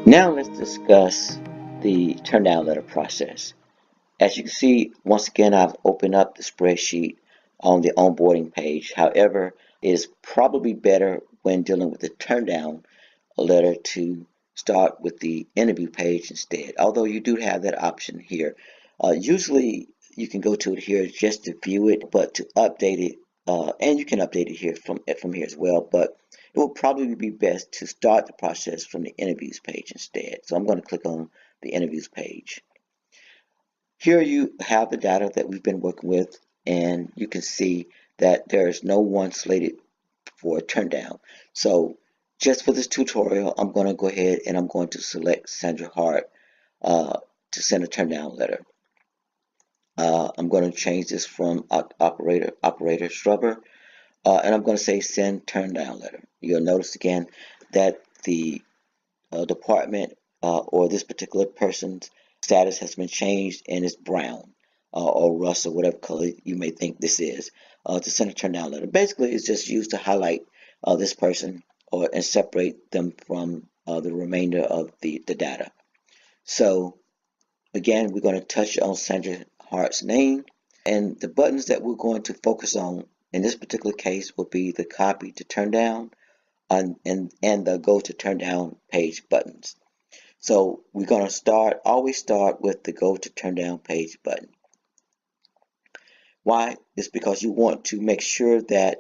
Now let's discuss the Turndown Letter process. As you can see, once again, I've opened up the spreadsheet on the onboarding page. However, it is probably better when dealing with the Turndown Letter to start with the interview page instead, although you do have that option here. Usually you can go to it here just to view it, but to update it, and you can update it here from here as well, but it will probably be best to start the process from the interviews page instead. So I'm going to click on the interviews page. Here you have the data that we've been working with, and you can see that there is no one slated for a turn down. So just for this tutorial, I'm going to go ahead and I'm going to select Sandra Hart to send a turn down letter. I'm going to change this from operator Strubber, and I'm going to say send turn down letter. You'll notice again that the department or this particular person's status has been changed and it's brown or rust or whatever color you may think this is to send a turn down letter. Basically, it's just used to highlight this person and separate them from the remainder of the data. So again, we're going to touch on Sandra Hart's name, and the buttons that we're going to focus on in this particular case will be the copy to turn down and the go to turn down page buttons. So we're going to always start with the go to turn down page button. Why? It's because you want to make sure that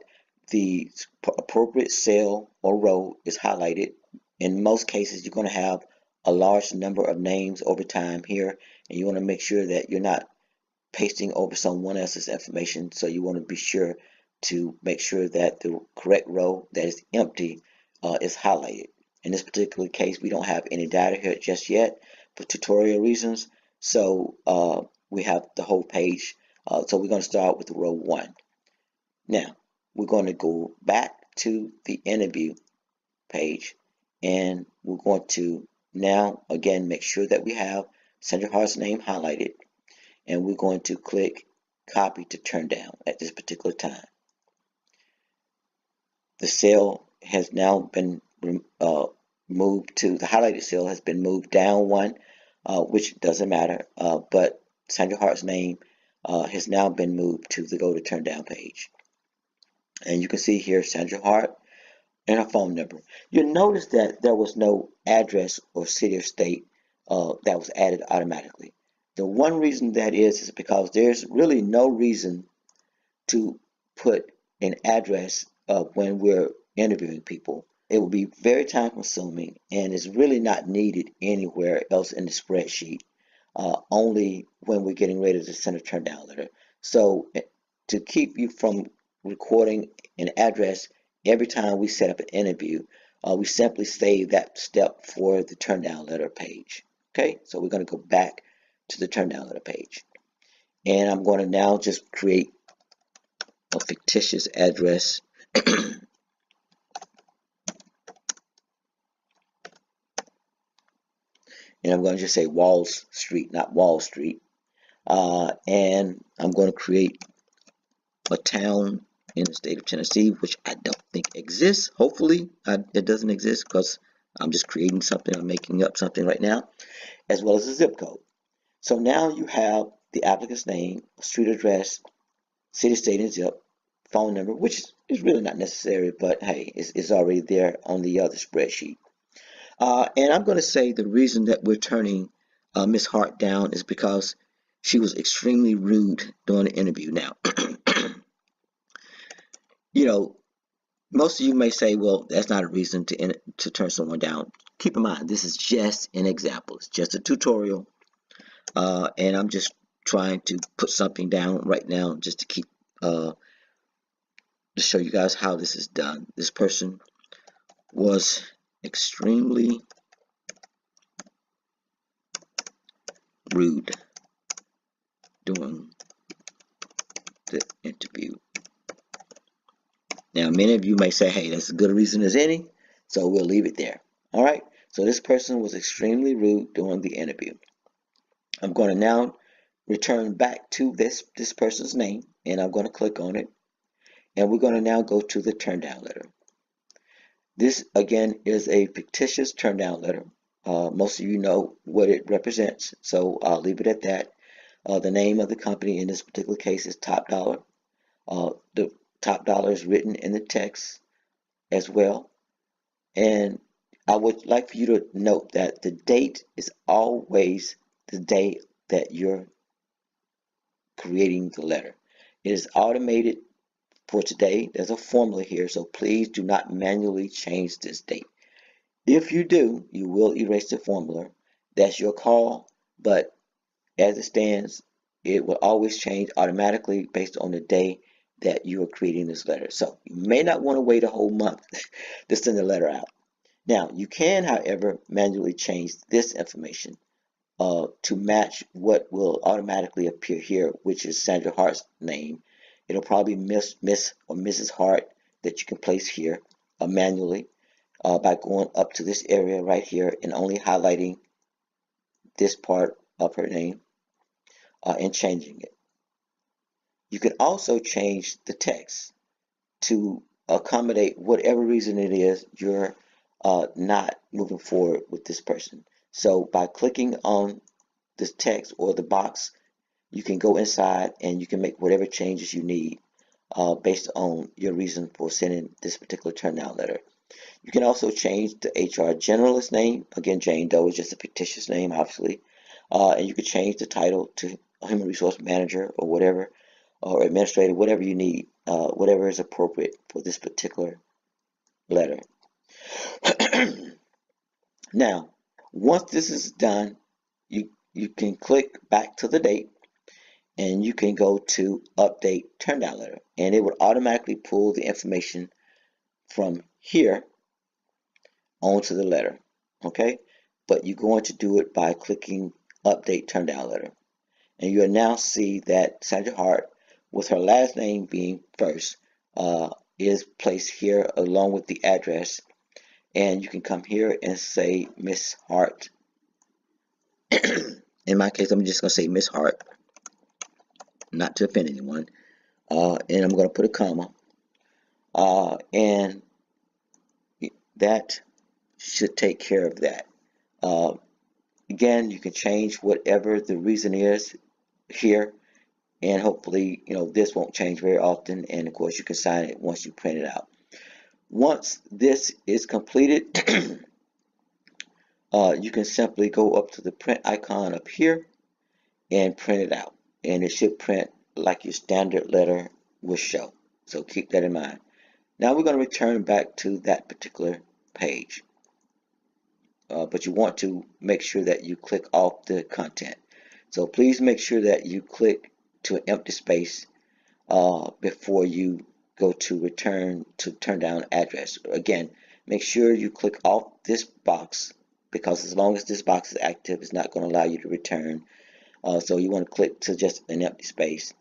the appropriate cell or row is highlighted. In most cases, you're going to have a large number of names over time here, and you want to make sure that you're not pasting over someone else's information. So you want to be sure to make sure that the correct row that is empty is highlighted. In this particular case, we don't have any data here just yet for tutorial reasons. So we have the whole page. So we're going to start with row 1. Now, we're going to go back to the interview page, and we're going to now again make sure that we have Sandra Hart's name highlighted, and we're going to click copy to turn down at this particular time. The cell has now been moved to the highlighted cell has been moved down one, which doesn't matter, but Sandra Hart's name has now been moved to the go to turn down page. And you can see here Sandra Hart and her phone number. You'll notice that there was no address or city or state that was added automatically. The one reason that is because there's really no reason to put an address when we're interviewing people. It will be very time consuming and is really not needed anywhere else in the spreadsheet, only when we're getting ready to send a turn down letter. So to keep you from recording an address every time we set up an interview, we simply save that step for the turn down letter page. Okay, so we're going to go back to the turn down letter page. And I'm going to now just create a fictitious address. And I'm going to just say Walls Street, not Wall Street. And I'm going to create a town in the state of Tennessee, which I don't think exists. Hopefully it doesn't exist because I'm just creating something. I'm making up something right now, as well as a zip code. So now you have the applicant's name, street address, city, state, and zip, phone number, which is really not necessary, but hey, it's already there on the other spreadsheet. And I'm going to say the reason that we're turning Miss Hart down is because she was extremely rude during the interview. Now, you know, most of you may say, well, that's not a reason to turn someone down. Keep in mind, this is just an example. It's just a tutorial. And I'm just trying to put something down right now just to keep to show you guys how this is done. This person was extremely rude during the interview. Now, many of you may say, hey, that's as good a reason as any, so we'll leave it there. All right, so this person was extremely rude during the interview. I'm going to now return back to this person's name, and I'm going to click on it, and we're going to now go to the turn down letter. This, again, is a fictitious turn down letter. Most of you know what it represents, so I'll leave it at that. The name of the company in this particular case is Top Dollar. The top dollar is written in the text as well. And I would like for you to note that the date is always the day that you're creating the letter. It is automated for today. There's a formula here, so please do not manually change this date. If you do, you will erase the formula. That's your call, but as it stands, it will always change automatically based on the day that you are creating this letter. So you may not want to wait a whole month to send the letter out. Now, you can, however, manually change this information to match what will automatically appear here, which is Sandra Hart's name. It'll probably be Miss or Mrs. Hart that you can place here manually by going up to this area right here and only highlighting this part of her name and changing it. You can also change the text to accommodate whatever reason it is you're not moving forward with this person. So by clicking on this text or the box, you can go inside and you can make whatever changes you need based on your reason for sending this particular turn-down letter. You can also change the HR generalist name. Again, Jane Doe is just a fictitious name, obviously. And you can change the title to Human Resource Manager or whatever, or Administrator, whatever you need, whatever is appropriate for this particular letter. Now, once this is done, you can click back to the date and you can go to Update Turndown Letter, and it would automatically pull the information from here onto the letter, okay? But you're going to do it by clicking Update Turndown Letter. And you'll now see that Sandra Hart, with her last name being first, is placed here along with the address. And you can come here and say Miss Hart. In my case, I'm just going to say Miss Hart, not to offend anyone. And I'm going to put a comma. And that should take care of that. Again, you can change whatever the reason is here, and hopefully, this won't change very often. And of course, you can sign it once you print it out. Once this is completed, you can simply go up to the print icon up here and print it out, and it should print like your standard letter will show. So keep that in mind. Now we're going to return back to that particular page. But you want to make sure that you click off the content. So please make sure that you click to an empty space before you go to return to turn down address. Again, make sure you click off this box, because as long as this box is active, it's not going to allow you to return. So you want to click to just an empty space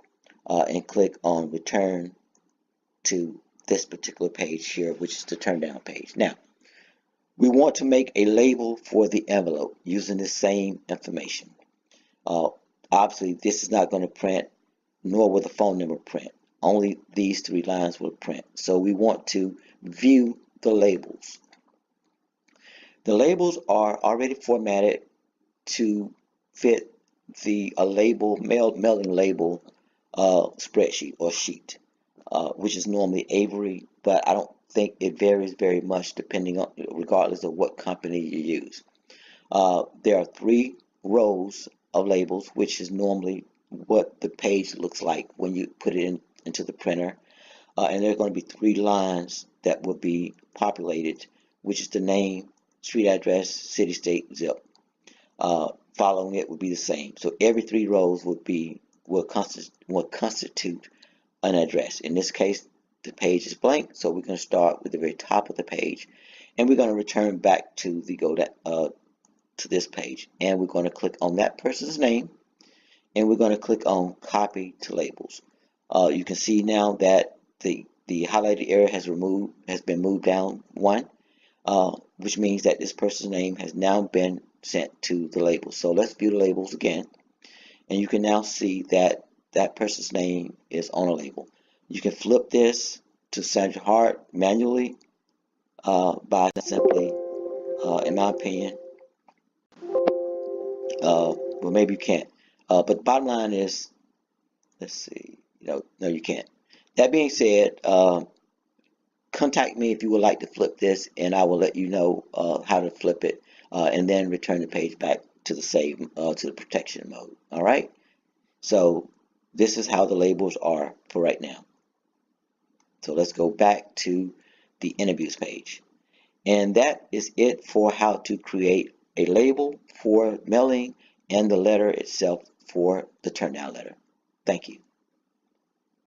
and click on return to this particular page here, which is the turn down page. Now, we want to make a label for the envelope using the same information. Obviously, this is not going to print, nor will the phone number print. Only these 3 lines will print. So we want to view the labels. The labels are already formatted to fit the mailing label spreadsheet or sheet, which is normally Avery, but I don't think it varies very much regardless of what company you use. There are 3 rows of labels, which is normally what the page looks like when you put it into the printer. And there are going to be 3 lines that will be populated, which is the name, street address, city, state, zip. Following it would be the same. So every 3 rows will constitute an address. In this case, the page is blank, so we're going to start with the very top of the page, and we're going to return back to to this page, and we're going to click on that person's name, and we're going to click on Copy to Labels. You can see now that the highlighted area has been moved down 1, which means that this person's name has now been sent to the labels. So let's view the labels again, and you can now see that that person's name is on a label. You can flip this to Sandra Hart manually by simply, in my opinion, Well, maybe you can't. But the bottom line is, let's see. No, you can't. That being said, contact me if you would like to flip this, and I will let you know how to flip it, and then return the page back to the save to the protection mode. All right. So this is how the labels are for right now. So let's go back to the interviews page. And that is it for how to create a label for mailing and the letter itself for the Turndown letter. Thank you.